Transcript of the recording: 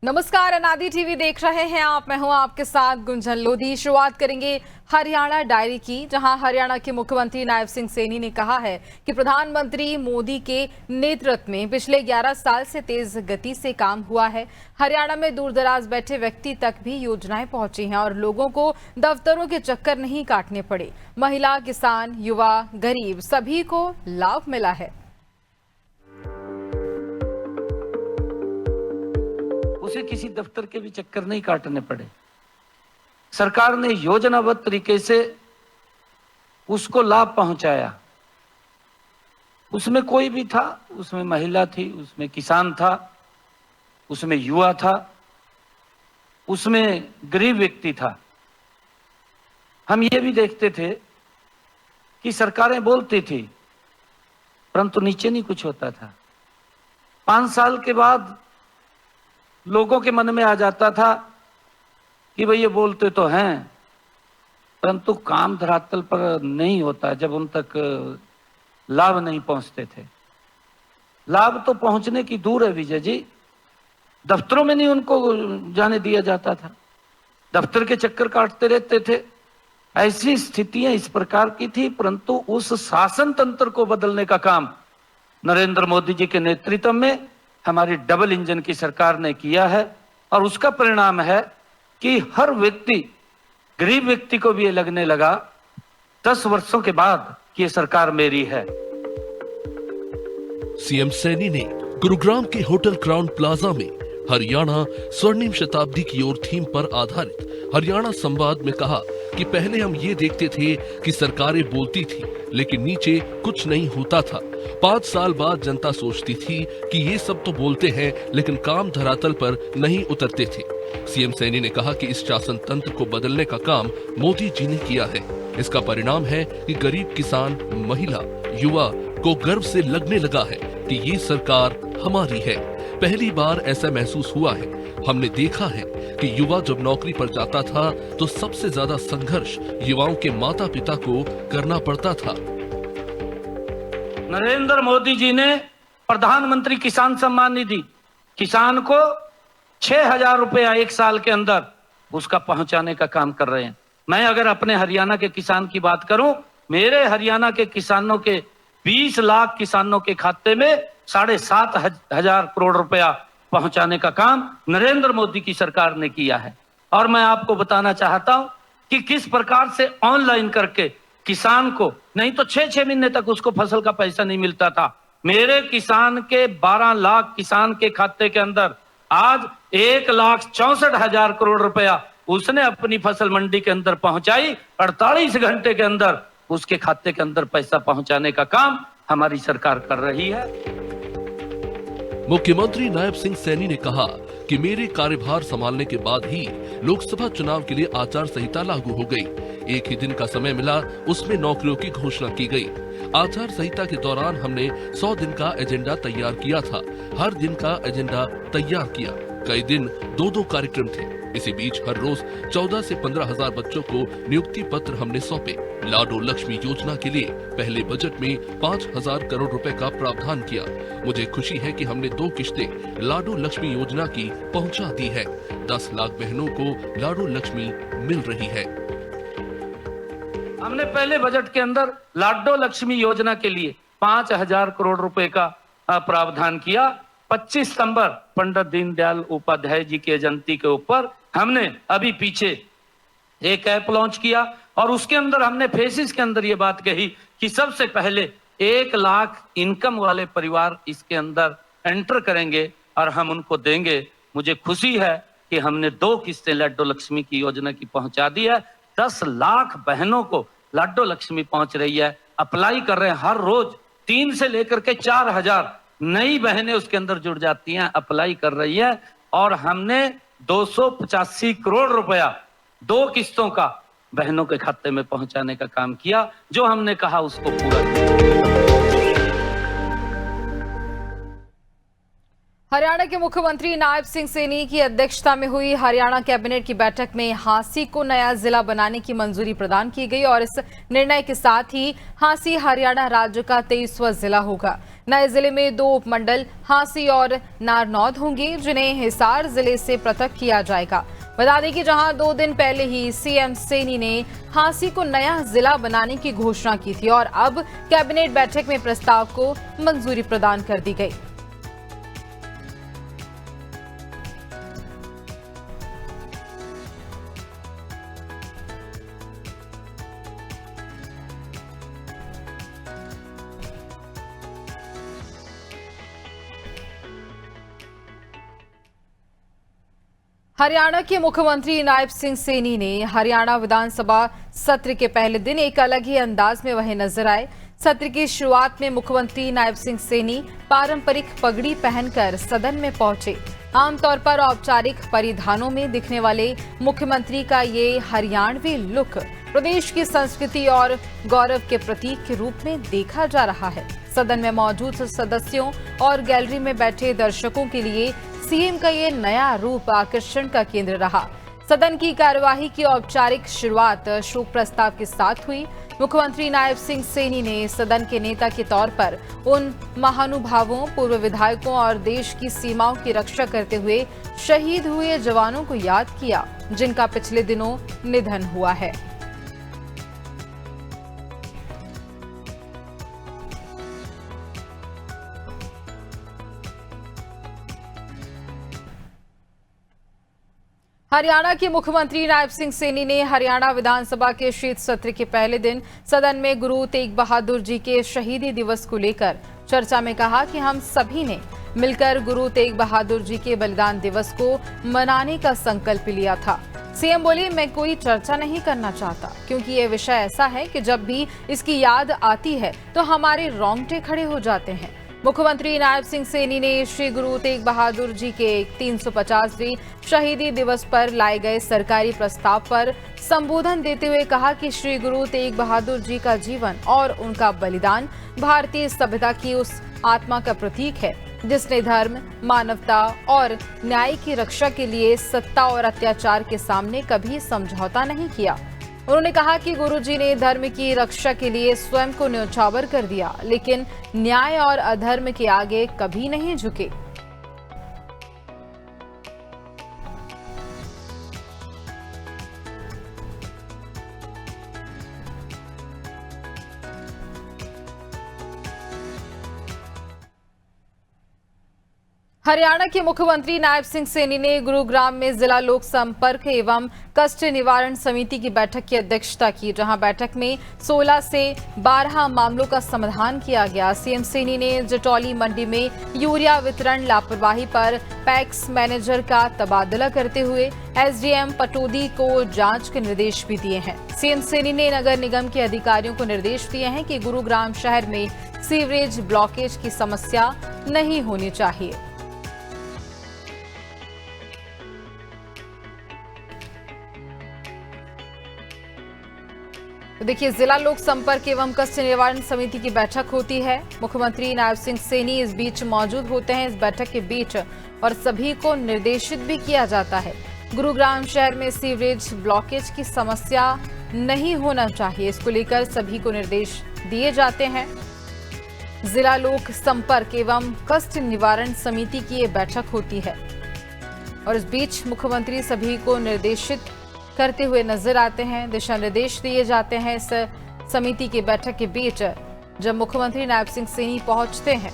नमस्कार, अनादि टीवी देख रहे हैं आप। मैं हूं आपके साथ गुंजन लोधी। शुरुआत करेंगे हरियाणा डायरी की, जहां हरियाणा के मुख्यमंत्री नायब सिंह सैनी ने कहा है कि प्रधानमंत्री मोदी के नेतृत्व में पिछले 11 साल से तेज गति से काम हुआ है। हरियाणा में दूरदराज बैठे व्यक्ति तक भी योजनाएं पहुंची हैं और लोगों को दफ्तरों के चक्कर नहीं काटने पड़े। महिला, किसान, युवा, गरीब सभी को लाभ मिला है। उसे किसी दफ्तर के भी चक्कर नहीं काटने पड़े। सरकार ने योजनाबद्ध तरीके से उसको लाभ पहुंचाया। उसमें कोई भी था, उसमें महिला थी, उसमें किसान था, उसमें युवा था, उसमें गरीब व्यक्ति था। हम ये भी देखते थे कि सरकारें बोलती थी परंतु नीचे नहीं कुछ होता था। 5 साल के बाद लोगों के मन में आ जाता था कि भाई ये बोलते तो हैं परंतु काम धरातल पर नहीं होता। जब उन तक लाभ नहीं पहुंचते थे, लाभ तो पहुंचने की दूर है विजय जी, दफ्तरों में नहीं उनको जाने दिया जाता था, दफ्तर के चक्कर काटते रहते थे। ऐसी स्थितियां इस प्रकार की थी, परंतु उस शासन तंत्र को बदलने का काम नरेंद्र मोदी जी के नेतृत्व में हमारी डबल इंजन की सरकार ने किया है। और उसका परिणाम है कि हर व्यक्ति, गरीब व्यक्ति को भी ये लगने लगा 10 वर्षों के बाद कि ये सरकार मेरी है। सीएम सैनी ने गुरुग्राम के होटल क्राउन प्लाजा में हरियाणा स्वर्णिम शताब्दी की ओर थीम पर आधारित हरियाणा संवाद में कहा कि पहले हम ये देखते थे कि सरकारें बोलती थी लेकिन नीचे कुछ नहीं होता था। 5 साल बाद जनता सोचती थी कि ये सब तो बोलते हैं लेकिन काम धरातल पर नहीं उतरते थे। सीएम सैनी ने कहा कि इस शासन तंत्र को बदलने का काम मोदी जी ने किया है। इसका परिणाम है कि गरीब, किसान, महिला, युवा को गर्व से लगने लगा है कि ये सरकार हमारी है। पहली बार ऐसा महसूस हुआ है। हमने देखा है कि युवा जब नौकरी पर जाता था तो सबसे ज्यादा संघर्ष युवाओं के माता पिता को करना पड़ता था। नरेंद्र मोदी जी ने प्रधानमंत्री किसान सम्मान निधि किसान को 6,000 रुपया 1 साल के अंदर उसका पहुंचाने का काम कर रहे हैं। मैं अगर अपने हरियाणा के किसान की बात करूं, मेरे हरियाणा के किसानों के 20 लाख किसानों के खाते में 7,500 करोड़ रुपया पहुंचाने का काम नरेंद्र मोदी की सरकार ने किया है। और मैं आपको बताना चाहता हूं कि किस प्रकार से ऑनलाइन करके किसान को, नहीं तो 6-6 महीने तक उसको फसल का पैसा नहीं मिलता था। मेरे किसान के 12 लाख किसान के खाते के अंदर आज 1,64,000 करोड़ रुपया उसने अपनी फसल मंडी के अंदर पहुंचाई। 48 घंटे के अंदर उसके खाते के अंदर पैसा पहुंचाने का काम हमारी सरकार कर रही है। मुख्यमंत्री नायब सिंह सैनी ने कहा कि मेरे कार्यभार संभालने के बाद ही लोकसभा चुनाव के लिए आचार संहिता लागू हो गई। एक ही दिन का समय मिला, उसमें नौकरियों की घोषणा की गई। आचार संहिता के दौरान हमने 100 दिन का एजेंडा तैयार किया था। हर दिन का एजेंडा तैयार किया। कई दिन 2-2 कार्यक्रम थे। इसी बीच हर रोज 14 से 15,000 बच्चों को नियुक्ति पत्र हमने सौंपे। लाडो लक्ष्मी योजना के लिए पहले बजट में 5,000 करोड़ रुपए का प्रावधान किया। मुझे खुशी है कि हमने 2 किश्तें लाडो लक्ष्मी योजना की पहुंचा दी है। 10 लाख बहनों को लाडो लक्ष्मी मिल रही है। हमने पहले बजट के अंदर लाडो लक्ष्मी योजना के लिए 5,000 करोड़ रुपए का प्रावधान किया। 25 सितंबर पंडित दीनदयाल उपाध्याय जी की जयंती के ऊपर हमने अभी पीछे एक ऐप लॉन्च किया और उसके अंदर हमने फेसिस के अंदर ये बात कही कि सबसे पहले 1 लाख इनकम वाले परिवार इसके अंदर एंटर करेंगे और हम उनको देंगे। मुझे खुशी है कि हमने 2 किस्तें लाडो लक्ष्मी की योजना की पहुंचा दी है। 10 लाख बहनों को लाडो लक्ष्मी पहुंच रही है। अप्लाई कर रहे हैं हर रोज 3 से लेकर के 4,000 नई बहनें उसके अंदर जुड़ जाती हैं, अप्लाई कर रही है। और हमने 285 करोड़ रुपया 2 किस्तों का बहनों के खाते में पहुंचाने का काम किया। जो हमने कहा उसको पूरा किया। हरियाणा के मुख्यमंत्री नायब सिंह सैनी की अध्यक्षता में हुई हरियाणा कैबिनेट की बैठक में हांसी को नया जिला बनाने की मंजूरी प्रदान की गई और इस निर्णय के साथ ही हांसी हरियाणा राज्य का 23वां जिला होगा। नए जिले में 2 उपमंडल हांसी और नारनौद होंगे, जिन्हें हिसार जिले से पृथक किया जाएगा। बता दें कि जहां 2 दिन पहले ही सीएम सैनी ने हांसी को नया जिला बनाने की घोषणा की थी और अब कैबिनेट बैठक में प्रस्ताव को मंजूरी प्रदान कर दी गई। हरियाणा के मुख्यमंत्री नायब सिंह सैनी ने हरियाणा विधानसभा सत्र के पहले दिन एक अलग ही अंदाज में वहीं नजर आए। सत्र की शुरुआत में मुख्यमंत्री नायब सिंह सैनी पारंपरिक पगड़ी पहनकर सदन में पहुंचे। आमतौर पर औपचारिक परिधानों में दिखने वाले मुख्यमंत्री का ये हरियाणवी लुक प्रदेश की संस्कृति और गौरव के प्रतीक के रूप में देखा जा रहा है। सदन में मौजूद सदस्यों और गैलरी में बैठे दर्शकों के लिए सीएम का ये नया रूप आकर्षण का केंद्र रहा। सदन की कार्यवाही की औपचारिक शुरुआत शोक प्रस्ताव के साथ हुई। मुख्यमंत्री नायब सिंह सैनी ने सदन के नेता के तौर पर उन महानुभावों, पूर्व विधायकों और देश की सीमाओं की रक्षा करते हुए शहीद हुए जवानों को याद किया, जिनका पिछले दिनों निधन हुआ है। हरियाणा के मुख्यमंत्री नायब सिंह सैनी ने हरियाणा विधानसभा के शीत सत्र के पहले दिन सदन में गुरु तेग बहादुर जी के शहीदी दिवस को लेकर चर्चा में कहा कि हम सभी ने मिलकर गुरु तेग बहादुर जी के बलिदान दिवस को मनाने का संकल्प लिया था। सीएम बोले, मैं कोई चर्चा नहीं करना चाहता क्योंकि ये विषय ऐसा है कि जब भी इसकी याद आती है तो हमारे रोंगटे खड़े हो जाते हैं। मुख्यमंत्री नायब सिंह सैनी ने श्री गुरु तेग बहादुर जी के 350वें शहीदी दिवस पर लाए गए सरकारी प्रस्ताव पर संबोधन देते हुए कहा कि श्री गुरु तेग बहादुर जी का जीवन और उनका बलिदान भारतीय सभ्यता की उस आत्मा का प्रतीक है जिसने धर्म, मानवता और न्याय की रक्षा के लिए सत्ता और अत्याचार के सामने कभी समझौता नहीं किया। उन्होंने कहा कि गुरुजी ने धर्म की रक्षा के लिए स्वयं को न्यौछावर कर दिया, लेकिन न्याय और अधर्म के आगे कभी नहीं झुके। हरियाणा के मुख्यमंत्री नायब सिंह सैनी ने गुरुग्राम में जिला लोक संपर्क एवं कष्ट निवारण समिति की बैठक की अध्यक्षता की, जहां बैठक में 16 से 12 मामलों का समाधान किया गया। सीएम सैनी ने जटौली मंडी में यूरिया वितरण लापरवाही पर पैक्स मैनेजर का तबादला करते हुए एसडीएम पटौदी को जांच के निर्देश भी दिए हैं। सीएम सैनी ने नगर निगम के अधिकारियों को निर्देश दिए हैं कि गुरुग्राम शहर में सीवरेज ब्लॉकेज की समस्या नहीं होनी चाहिए। तो देखिए, जिला लोक संपर्क एवं कष्ट निवारण समिति की बैठक होती है। मुख्यमंत्री नायब सिंह सैनी इस बीच मौजूद होते हैं इस बैठक के बीच, और सभी को निर्देशित भी किया जाता है। गुरुग्राम शहर में सीवरेज ब्लॉकेज की समस्या नहीं होना चाहिए, इसको लेकर सभी को निर्देश दिए जाते हैं। जिला लोक संपर्क एवं कष्ट निवारण समिति की ये बैठक होती है और इस बीच मुख्यमंत्री सभी को निर्देशित करते हुए नजर आते हैं। दिशा निर्देश दिए जाते हैं इस समिति की बैठक के बीच जब मुख्यमंत्री नायब सिंह सैनी पहुंचते हैं।